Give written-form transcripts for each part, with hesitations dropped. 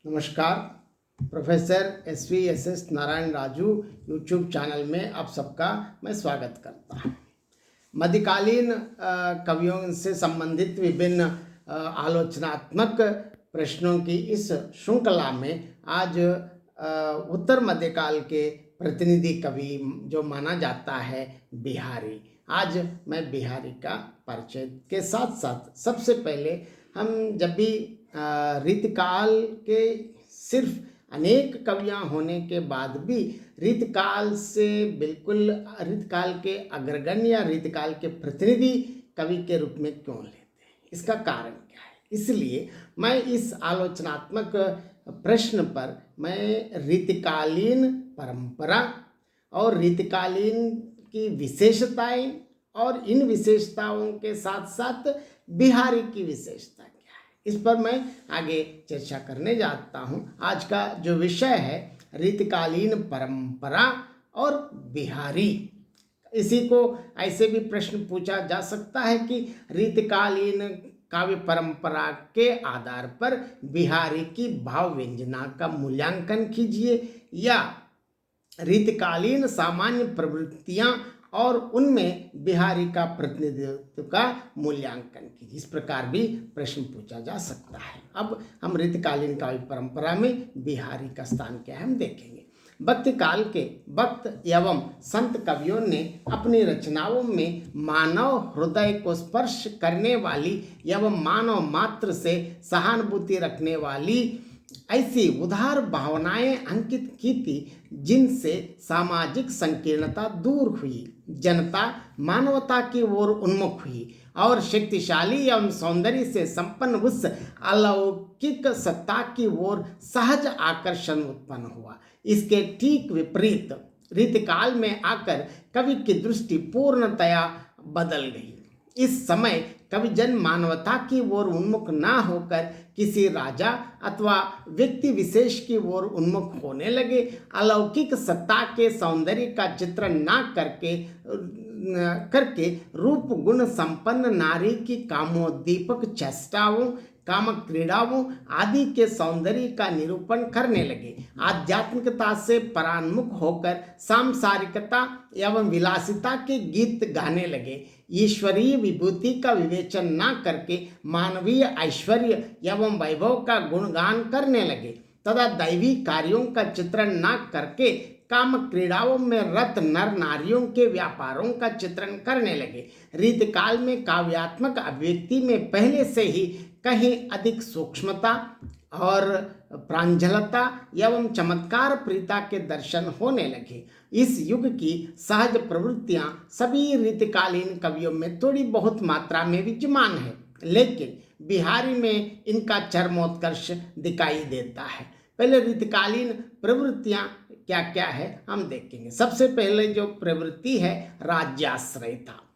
नमस्कार। Professor SV SS Narayan Raju YouTube channel में आप सबका मैं स्वागत करता हूँ। मध्यकालीन कवियों से संबंधित विभिन्न आलोचनात्मक प्रश्नों की इस श्रृंखला में आज उत्तर मध्यकाल के प्रतिनिधि कवि जो माना जाता है बिहारी, आज मैं बिहारी का परिचय के साथ साथ सबसे पहले हम जब भी रीतकाल के सिर्फ अनेक कवियाँ होने के बाद भी रीतकाल से बिल्कुल रीतकाल के अग्रगण्य या रीतकाल के प्रतिनिधि कवि के रूप में क्यों लेते हैं, इसका कारण क्या है। इसलिए मैं इस आलोचनात्मक प्रश्न पर मैं रीतकालीन परंपरा और रीतकालीन की विशेषताएं और इन विशेषताओं के साथ साथ बिहारी की विशेषता क्या है, इस पर मैं आगे चर्चा करने जाता हूँ। आज का जो विषय है रीतकालीन परंपरा और बिहारी। इसी को ऐसे भी प्रश्न पूछा जा सकता है कि रीतकालीन काव्य परंपरा के आधार पर बिहारी की भाव व्यंजना का मूल्यांकन कीजिए या रीतकालीन सामान्य प्रवृत्तियां और उनमें बिहारी का प्रतिनिधित्व का मूल्यांकन कीजिए। इस प्रकार भी प्रश्न पूछा जा सकता है। अब हम रीतकालीन काव्य परंपरा में बिहारी का स्थान क्या है हम देखेंगे। भक्ति काल के भक्त एवं संत कवियों ने अपनी रचनाओं में मानव हृदय को स्पर्श करने वाली एवं मानव मात्र से सहानुभूति रखने वाली ऐसी उदार भावनाएं अंकित की थी जिनसे सामाजिक संकीर्णता दूर हुई, जनता मानवता की ओर उन्मुख हुई और शक्तिशाली एवं सौंदर्य से संपन्न उस अलौकिक सत्ता की ओर सहज आकर्षण उत्पन्न हुआ। इसके ठीक विपरीत रीतकाल में आकर कवि की दृष्टि पूर्णतया बदल गई। इस समय कविजन मानवता की ओर उन्मुख ना होकर किसी राजा अथवा व्यक्ति विशेष की ओर उन्मुख होने लगे। अलौकिक सत्ता के सौंदर्य का चित्रण ना करके रूप गुण संपन्न नारी की कामोद्दीपक चेष्टाओं, कामक क्रीड़ाओं आदि के सौंदर्य का निरूपण करने लगे। आध्यात्मिकता से परान्मुख होकर सांसारिकता एवं विलासिता के गीत गाने लगे। ईश्वरीय विभूति का विवेचन न करके मानवीय ऐश्वर्य एवं वैभव का गुणगान करने लगे तथा दैवी कार्यों का चित्रण न करके काम क्रीड़ाओं में रत नर नारियों के व्यापारों का चित्रण करने लगे। रीतकाल में काव्यात्मक अभिव्यक्ति में पहले से ही कहीं अधिक सूक्ष्मता और प्रांजलता एवं चमत्कार प्रीता के दर्शन होने लगे। इस युग की सहज प्रवृत्तियां सभी रीतकालीन कवियों में थोड़ी बहुत मात्रा में विद्यमान है, लेकिन बिहारी में इनका चरमोत्कर्ष दिखाई देता है। पहले रीतकालीन प्रवृत्तियां क्या क्या है हम देखेंगे। सबसे पहले जो प्रवृत्ति है राज्याश्रय था।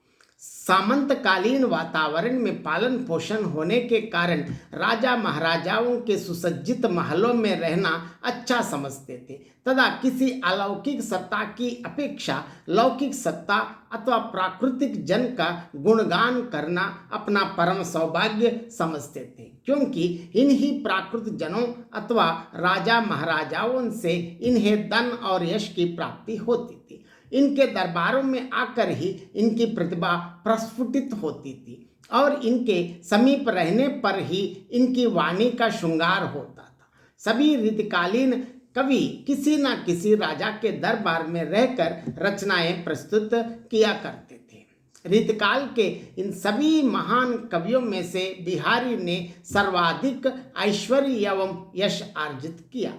सामंतकालीन वातावरण में पालन पोषण होने के कारण राजा महाराजाओं के सुसज्जित महलों में रहना अच्छा समझते थे तथा किसी अलौकिक सत्ता की अपेक्षा लौकिक सत्ता अथवा प्राकृतिक जन का गुणगान करना अपना परम सौभाग्य समझते थे, क्योंकि इन्हीं प्राकृत जनों अथवा राजा महाराजाओं से इन्हें धन और यश की प्राप्ति होती थी। इनके दरबारों में आकर ही इनकी प्रतिभा प्रस्फुटित होती थी और इनके समीप रहने पर ही इनकी वाणी का श्रृंगार होता था। सभी रीतकालीन कवि किसी न किसी राजा के दरबार में रहकर रचनाएं प्रस्तुत किया करते थे। रीतकाल के इन सभी महान कवियों में से बिहारी ने सर्वाधिक ऐश्वर्य एवं यश अर्जित किया।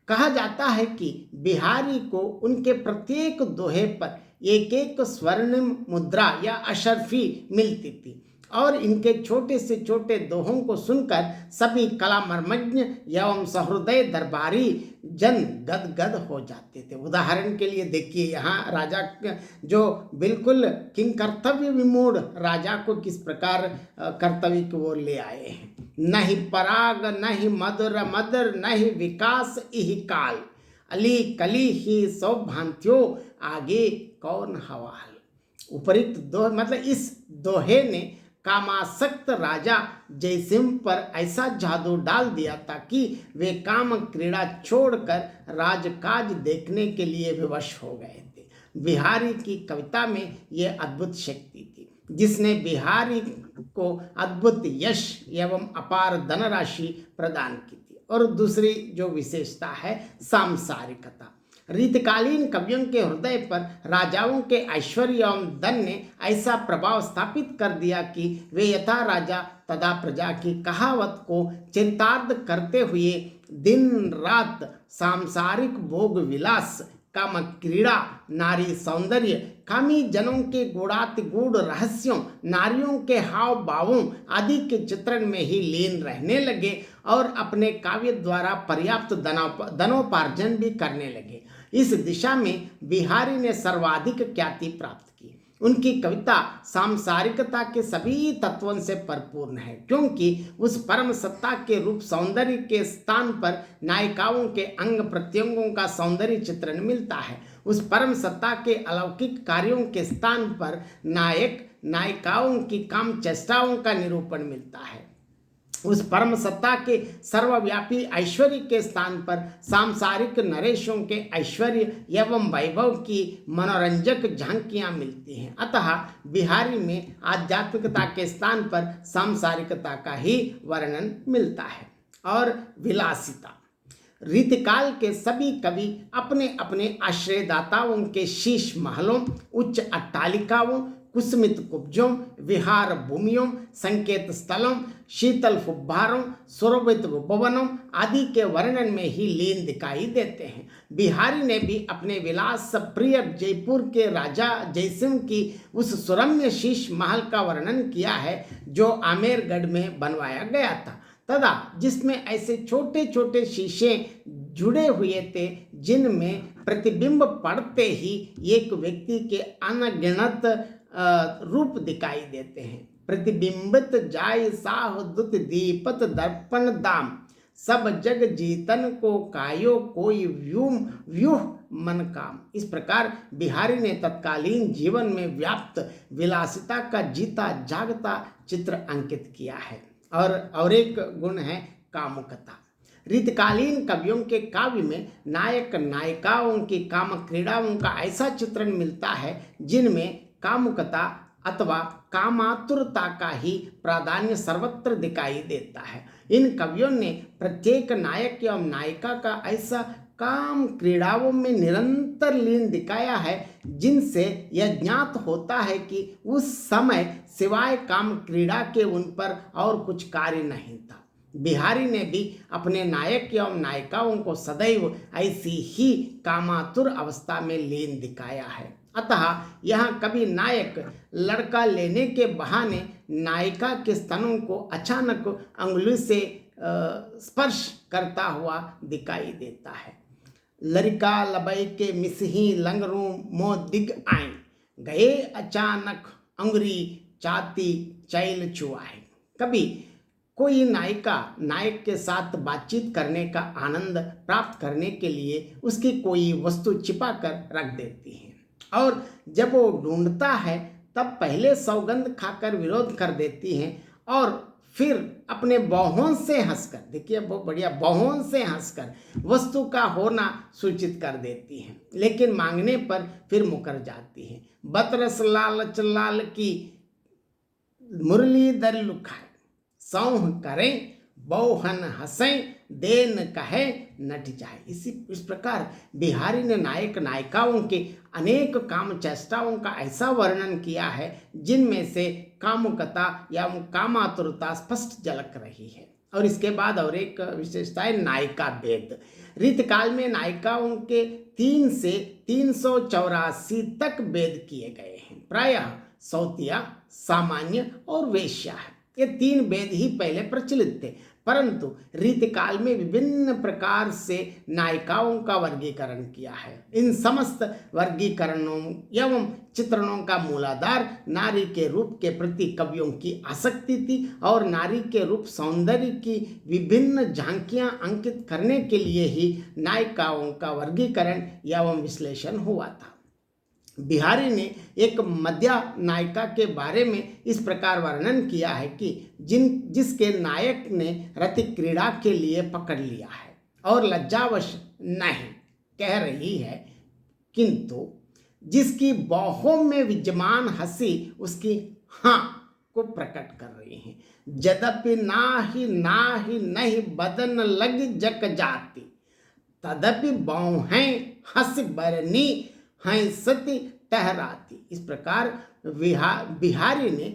कहा जाता है कि बिहारी को उनके प्रत्येक दोहे पर एक एक स्वर्णिम मुद्रा या अशर्फी मिलती थी और इनके छोटे से छोटे दोहों को सुनकर सभी कलामर्मज्ञ एवं सहृदय दरबारी जन गदगद हो जाते थे। उदाहरण के लिए देखिए, यहाँ राजा जो बिल्कुल किंग कर्तव्य विमूढ़ राजा को किस प्रकार कर्तव्य की ओर ले आए हैं। नहीं पराग नहीं मधुर मधुर नहीं विकास इहि काल, अली कली ही सौभांत्यो आगे कौन हवाल। उपरिक्त दोहे मतलब इस दोहे ने कामासक्त राजा जयसिंह पर ऐसा जादू डाल दिया था कि वे काम क्रीड़ा छोड़कर राजकाज देखने के लिए विवश हो गए थे। बिहारी की कविता में ये अद्भुत शक्ति थी जिसने बिहारी को अद्भुत यश एवं अपार धनराशि प्रदान की थी। और दूसरी जो विशेषता है सांसारिकता। रीतकालीन कवियों के हृदय पर राजाओं के ऐश्वर्य एवं धन ने ऐसा प्रभाव स्थापित कर दिया कि वे यथा राजा तथा प्रजा की कहावत को चरितार्थ करते हुए दिन रात सांसारिक भोग विलास, काम क्रीड़ा, नारी सौंदर्य, कामी जनों के गूढ़ातिगूढ़ रहस्यों, नारियों के हाव भावों आदि के चित्रण में ही लीन रहने लगे और अपने काव्य द्वारा पर्याप्त धनोपार्जन भी करने लगे। इस दिशा में बिहारी ने सर्वाधिक ख्याति प्राप्त की। उनकी कविता सांसारिकता के सभी तत्वों से परिपूर्ण है, क्योंकि उस परम सत्ता के रूप सौंदर्य के स्थान पर नायिकाओं के अंग प्रत्यंगों का सौंदर्य चित्रण मिलता है। उस परम सत्ता के अलौकिक कार्यों के स्थान पर नायक नायिकाओं की काम चेष्टाओं का निरूपण मिलता है। उस परम सत्ता के सर्वव्यापी ऐश्वर्य के स्थान पर सांसारिक नरेशों के ऐश्वर्य एवं वैभव की मनोरंजक झांकियां मिलती हैं। अतः बिहारी में आध्यात्मिकता के स्थान पर सांसारिकता का ही वर्णन मिलता है। और विलासिता। रीतिकाल के सभी कवि अपने अपने आश्रयदाताओं के शीश महलों, उच्च अट्टालिकाओं, कुसुमित कुब्जों, विहार भूमियों, संकेत स्थलों, शीतल फुब्बारों, सुरभित भवनों आदि के वर्णन में ही लीन दिखाई देते हैं। बिहारी ने भी अपने विलास प्रिय जयपुर के राजा जयसिंह की उस सुरम्य शीश महल का वर्णन किया है जो आमेरगढ़ में बनवाया गया था तथा जिसमें ऐसे छोटे छोटे शीशे जुड़े हुए थे जिनमें प्रतिबिंब पड़ते ही एक व्यक्ति के अनगिनत रूप दिखाई देते हैं। प्रतिबिंबित जाय साह दुत दीपत दर्पण दाम, सब जग जीतन को कायो कोई व्यूह मन काम। इस प्रकार बिहारी ने तत्कालीन जीवन में व्याप्त विलासिता का जीता जागता चित्र अंकित किया है। और एक गुण है कामुकता। रीतकालीन कवियों के काव्य में नायक नायिकाओं की काम क्रीड़ाओं का ऐसा चित्रण मिलता है जिनमें कामुकता अथवा कामातुरता का ही प्राधान्य सर्वत्र दिखाई देता है। इन कवियों ने प्रत्येक नायक एवं नायिका का ऐसा काम क्रीड़ाओं में निरंतर लीन दिखाया है जिनसे यह ज्ञात होता है कि उस समय सिवाय काम क्रीड़ा के उन पर और कुछ कार्य नहीं था। बिहारी ने भी अपने नायक एवं नायिकाओं को सदैव ऐसी ही कामातुर अवस्था में लीन दिखाया है। अतः यहाँ कभी नायक लड़का लेने के बहाने नायिका के स्तनों को अचानक अंगुली से स्पर्श करता हुआ दिखाई देता है। लड़का लबई के मिसही लंगरू मो दिग आए, गए अचानक अंगुरी चाती चैल चुआए। कभी कोई नायिका नायक के साथ बातचीत करने का आनंद प्राप्त करने के लिए उसकी कोई वस्तु छिपा कर रख देती है और जब वो ढूंढता है तब पहले सौगंध खाकर विरोध कर देती है और फिर अपने बाहों से हंसकर, देखिए बहुत बढ़िया, बाहों से हंसकर वस्तु का होना सूचित कर देती है, लेकिन मांगने पर फिर मुकर जाती है। बतरस लालच लाल की मुरली दर लुखाए, सौह करें बहुहन हंसें देन कहे नट जाए। इस प्रकार बिहारी ने नायक नायिकाओं के अनेक काम चेष्टाओं का ऐसा वर्णन किया है जिनमें से कामुकता या कामातुरता स्पष्ट झलक रही है। और इसके बाद और एक विशेषता है नायिका भेद। रीतकाल में नायिकाओं के 3 से 384 तक भेद किए गए हैं। प्रायः सौतिया, सामान्य और वेश्या है, ये 3 भेद ही पहले प्रचलित थे, परंतु रीतिकाल में विभिन्न प्रकार से नायिकाओं का वर्गीकरण किया है। इन समस्त वर्गीकरणों एवं चित्रणों का मूलाधार नारी के रूप के प्रति कवियों की आसक्ति थी और नारी के रूप सौंदर्य की विभिन्न झांकियां अंकित करने के लिए ही नायिकाओं का वर्गीकरण एवं विश्लेषण हुआ था। बिहारी ने एक मध्य नायिका के बारे में इस प्रकार वर्णन किया है कि जिसके नायक ने रति क्रीड़ा के लिए पकड़ लिया है और लज्जावश नहीं कह रही है, किंतु जिसकी बाहों में विद्यमान हंसी उसकी हाँ को प्रकट कर रही है। यद्यपि ना ही नहीं बदन लग जक जाती, तदपि बाहें हंस बरनी हैं सती टहराती। इस प्रकार बिहारी ने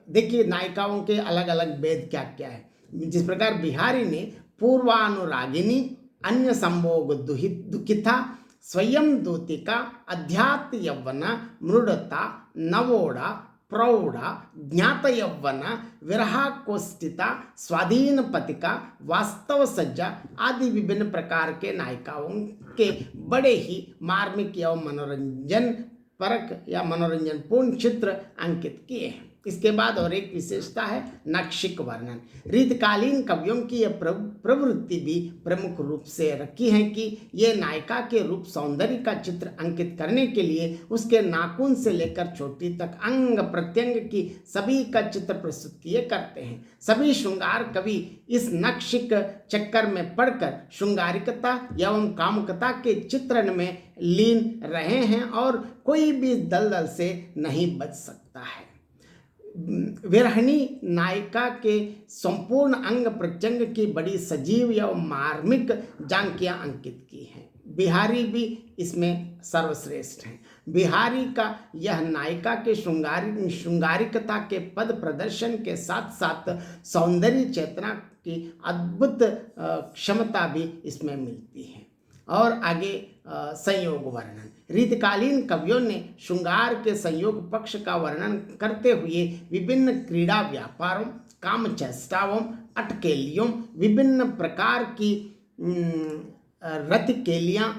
देखिए नायिकाओं के अलग अलग भेद क्या क्या है। जिस प्रकार बिहारी ने पूर्वानुरागिनी, अन्य संभोग दुखिता, स्वयं दूतिका, अध्यात्म यौवना, मृडता, नवोड़ा, प्रौढ़ा, ज्ञात यौवना, विरहाकोष्ठिता, स्वाधीन पतिका, वास्तव सज्जा आदि विभिन्न प्रकार के नायिकाओं के बड़े ही मार्मिक एवं मनोरंजन परक या मनोरंजन पूर्ण चित्र अंकित किए हैं। इसके बाद और एक विशेषता है नक्षिक वर्णन। रीतकालीन कवियों की यह प्रवृत्ति भी प्रमुख रूप से रखी है कि ये नायिका के रूप सौंदर्य का चित्र अंकित करने के लिए उसके नाखून से लेकर चोटी तक अंग प्रत्यंग की सभी का चित्र प्रस्तुत किए करते हैं। सभी श्रृंगार कवि इस नक्षिक चक्कर में पड़कर श्रृंगारिकता एवं कामुकता के चित्रण में लीन रहे हैं और कोई भी दलदल से नहीं बच सकता है। विरहिणी नायिका के संपूर्ण अंग प्रत्यंग की बड़ी सजीव एवं मार्मिक झांकियां अंकित की हैं। बिहारी भी इसमें सर्वश्रेष्ठ हैं। बिहारी का यह नायिका के श्रृंगारिकता के पद प्रदर्शन के साथ साथ सौंदर्य चेतना की अद्भुत क्षमता भी इसमें मिलती है। और आगे संयोग वर्णन। रीतकालीन कवियों ने श्रृंगार के संयोग पक्ष का वर्णन करते हुए विभिन्न क्रीड़ा व्यापारों, काम चेष्टाओं, अटकेलियों, विभिन्न प्रकार की रतिकेलियां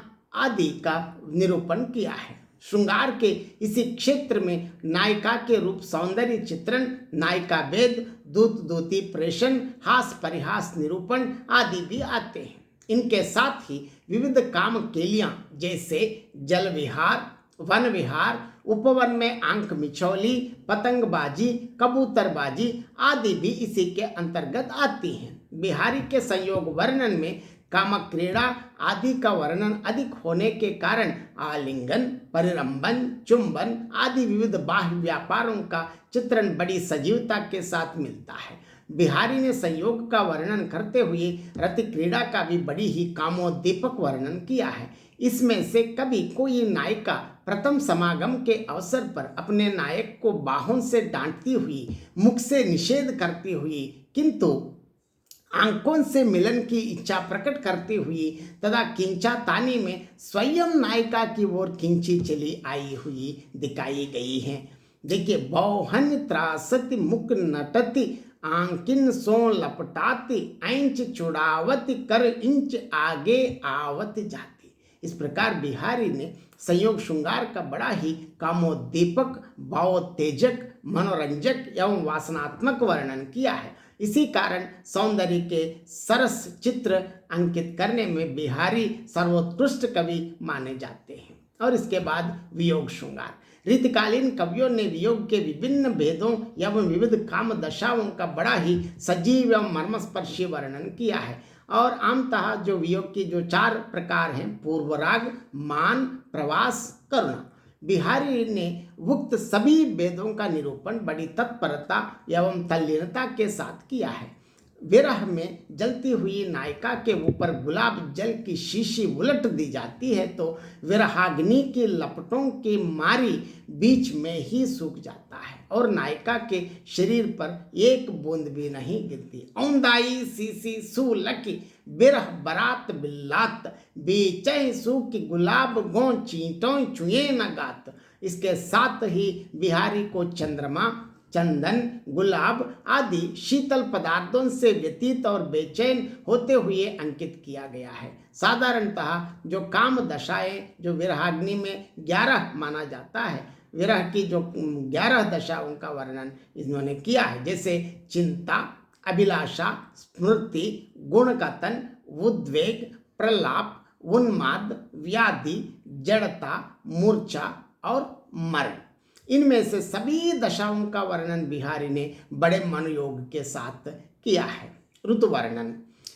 आदि का निरूपण किया है। श्रृंगार के इसी क्षेत्र में नायिका के रूप सौंदर्य चित्रण, नायिका भेद, दूत दूती प्रेषण, हास परिहास निरूपण आदि भी आते हैं। इनके साथ ही विविध काम केलियां जैसे जल विहार, वन विहार, उपवन में आंख मिचौली, पतंगबाजी, कबूतरबाजी आदि भी इसी के अंतर्गत आती हैं। बिहारी के संयोग वर्णन में कामक क्रीड़ा आदि का वर्णन अधिक होने के कारण आलिंगन, परिरंभन, चुंबन आदि विविध बाह्य व्यापारों का चित्रण बड़ी सजीवता के साथ मिलता है। बिहारी ने संयोग का वर्णन करते हुए रति क्रीड़ा का भी बड़ी ही कामोद्दीपक वर्णन किया है। इसमें से कभी कोई नायिका प्रथम समागम के अवसर पर अपने नायक को बाहों से डांटती हुई, मुख से निषेध करती हुई, किंतु आंखों से मिलन की इच्छा प्रकट करती हुई तथा किंचा तानी में स्वयं नायिका की ओर खिंची चली आई हुई दिखाई गई है। देखिए, बौहन त्रासति मुख नटति, आंकिन सो लपटाती, ऐंच चुड़ावती, कर इंच आगे आवत जाती। इस प्रकार बिहारी ने संयोग श्रृंगार का बड़ा ही कामोद्दीपक, भावोत्तेजक, मनोरंजक एवं वासनात्मक वर्णन किया है। इसी कारण सौंदर्य के सरस चित्र अंकित करने में बिहारी सर्वोत्कृष्ट कवि माने जाते हैं। और इसके बाद वियोग श्रृंगार। रीतकालीन कवियों ने वियोग के विभिन्न भेदों एवं विविध काम दशाओं का बड़ा ही सजीव एवं मर्मस्पर्शी वर्णन किया है। और आमतः जो वियोग की जो 4 प्रकार हैं, पूर्वराग, मान, प्रवास, करुणा। बिहारी ने उक्त सभी भेदों का निरूपण बड़ी तत्परता एवं तल्लीनता के साथ किया है। विरह में जलती हुई नायिका के ऊपर गुलाब जल की शीशी उलट दी जाती है तो विरहाग्नि की लपटों की मारी बीच में ही सूख जाता है और नायिका के शरीर पर एक बूंद भी नहीं गिरती। औंदाई सीसी सूलकी बिरह बरात बिल्लात, बेचै सूखी गुलाब गो चींटों चुए न गात। इसके साथ ही बिहारी को चंद्रमा, चंदन, गुलाब आदि शीतल पदार्थों से व्यतीत और बेचैन होते हुए अंकित किया गया है। साधारणतः जो काम दशाएं जो विरहाग्नि में 11 माना जाता है, विरह की जो 11 दशाओं का वर्णन इन्होंने किया है, जैसे चिंता, अभिलाषा, स्मृति, गुणकथन, उद्वेग, प्रलाप, उन्माद, व्याधि, जड़ता, मूर्छा, और मरण, इनमें से सभी दशाओं का वर्णन बिहारी ने बड़े मनोयोग के साथ किया है। ऋतु वर्णन।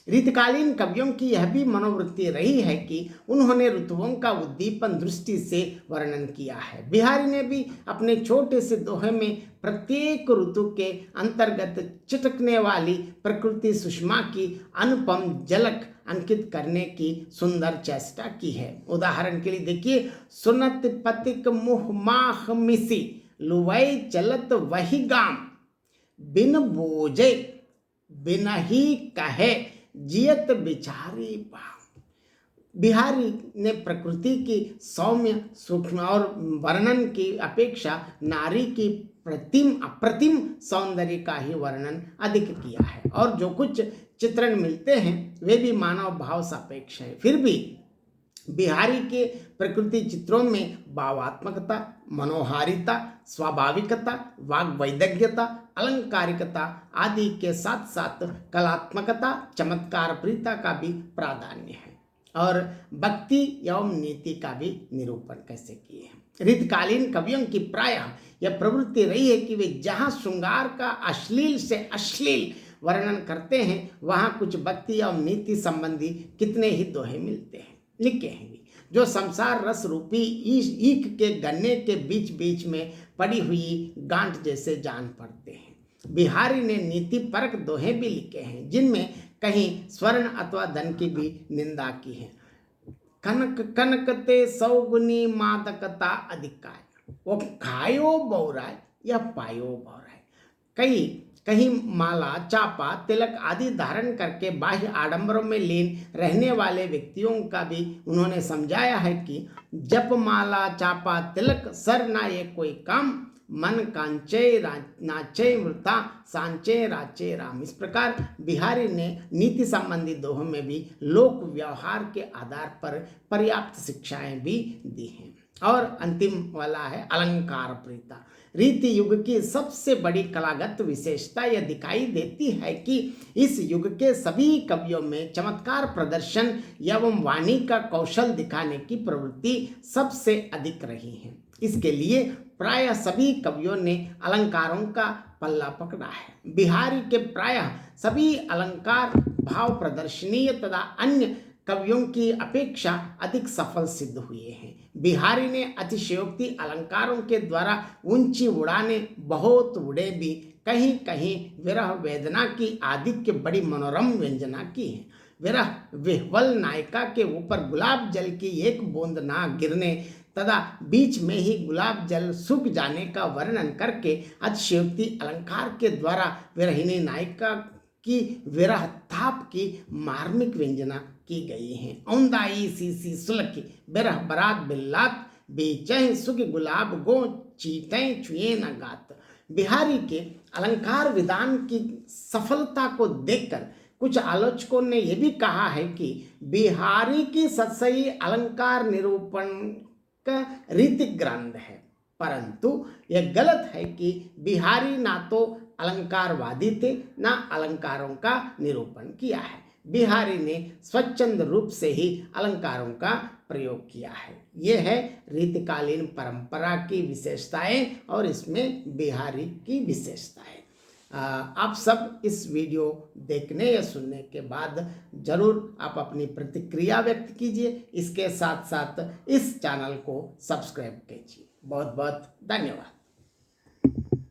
रीतकालीन कवियों की यह भी मनोवृत्ति रही है कि उन्होंने ऋतुओं का उद्दीपन दृष्टि से वर्णन किया है। बिहारी ने भी अपने छोटे से दोहे में प्रत्येक ऋतु के अंतर्गत चिटकने वाली प्रकृति सुषमा की अनुपम झलक अंकित करने की सुंदर चेष्टा की है। उदाहरण के लिए देखिए, सुनत पतिक मुह माह मिसी लुवई चलत वही गाम, बिन बोझे बिन ही कहे जियत बिचारी बाम। बिहारी ने प्रकृति की सौम्य सूक्ष्म और वर्णन की अपेक्षा नारी की अप्रतिम सौंदर्य का ही वर्णन अधिक किया है, और जो कुछ चित्रण मिलते हैं वे भी मानव भाव सापेक्ष है। फिर भी बिहारी के प्रकृति चित्रों में भावात्मकता, मनोहारिता, स्वाभाविकता, वाग्वैदग्ध्यता, अलंकारिकता आदि के साथ साथ कलात्मकता, चमत्कारप्रियता का भी प्राधान्य है, और भक्ति एवं नीति का भी निरूपण कैसे किए हैं। रीतकालीन कवियों की प्रायः यह प्रवृत्ति रही है कि वे जहाँ श्रृंगार का अश्लील से अश्लील वर्णन करते हैं वहाँ कुछ भक्ति एवं नीति संबंधी कितने ही दोहे मिलते हैं, लिखे हैं भी, जो संसार रस रूपी ईख के गन्ने के बीच बीच में पड़ी हुई गांठ जैसे जान पड़ते हैं। बिहारी ने नीति परक दोहे भी लिखे हैं, जिनमें कहीं स्वर्ण अथवा धन की भी निंदा की है। कनक कनकते सौगुनी मादकता अधिकाय, वो खायो बौराय या पायो बौराय। कहीं माला, चापा, तिलक आदि धारण करके बाह्य आडंबरों में लीन रहने वाले व्यक्तियों का भी उन्होंने समझाया है कि जप माला चापा तिलक सर ना ये कोई काम, मन कांचे नाचे वृथा सांचे राचे राम। इस प्रकार बिहारी ने नीति संबंधी दोहों में भी लोक व्यवहार के आधार पर पर्याप्त शिक्षाएं भी दी हैं। और अंतिम वाला है अलंकार प्रीता। रीति युग की सबसे बड़ी कलागत विशेषता यह दिखाई देती है कि इस युग के सभी कवियों में चमत्कार प्रदर्शन एवं वाणी का कौशल दिखाने की प्रवृत्ति सबसे अधिक रही है। इसके लिए प्रायः सभी कवियों ने अलंकारों का पल्ला पकड़ा है। बिहारी के प्रायः सभी अलंकार भाव प्रदर्शनीय तथा अन्य कवियों की अपेक्षा अधिक सफल सिद्ध हुए हैं। बिहारी ने अतिशयोक्ति अलंकारों के द्वारा ऊंची उड़ाने बहुत उड़े भी, कहीं कहीं विरह वेदना की आधिक्य बड़ी मनोरम व्यंजना की है। विरह विह्वल नायिका के ऊपर गुलाब जल की एक बूंद ना गिरने तथा बीच में ही गुलाब जल सूख जाने का वर्णन करके अतिशयोक्ति अलंकार के द्वारा विरहिणी नायिका की विरह ताप की मार्मिक व्यंजना की गई है। औंदाई सी सुलखी बिरह बरात बिल्लात बेचह सुख गुलाब गो चीतें छुए न गात। बिहारी के अलंकार विधान की सफलता को देखकर कुछ आलोचकों ने यह भी कहा है कि बिहारी की सत्सई अलंकार निरूपण का रीतिक ग्रंथ है, परंतु यह गलत है कि बिहारी ना तो अलंकारवादी थे ना अलंकारों का निरूपण किया है। बिहारी ने स्वच्छंद रूप से ही अलंकारों का प्रयोग किया है। ये है रीतिकालीन परंपरा की विशेषताएं और इसमें बिहारी की विशेषताएं। आप सब इस वीडियो देखने या सुनने के बाद जरूर आप अपनी प्रतिक्रिया व्यक्त कीजिए। इसके साथ साथ इस चैनल को सब्सक्राइब कीजिए। बहुत बहुत धन्यवाद।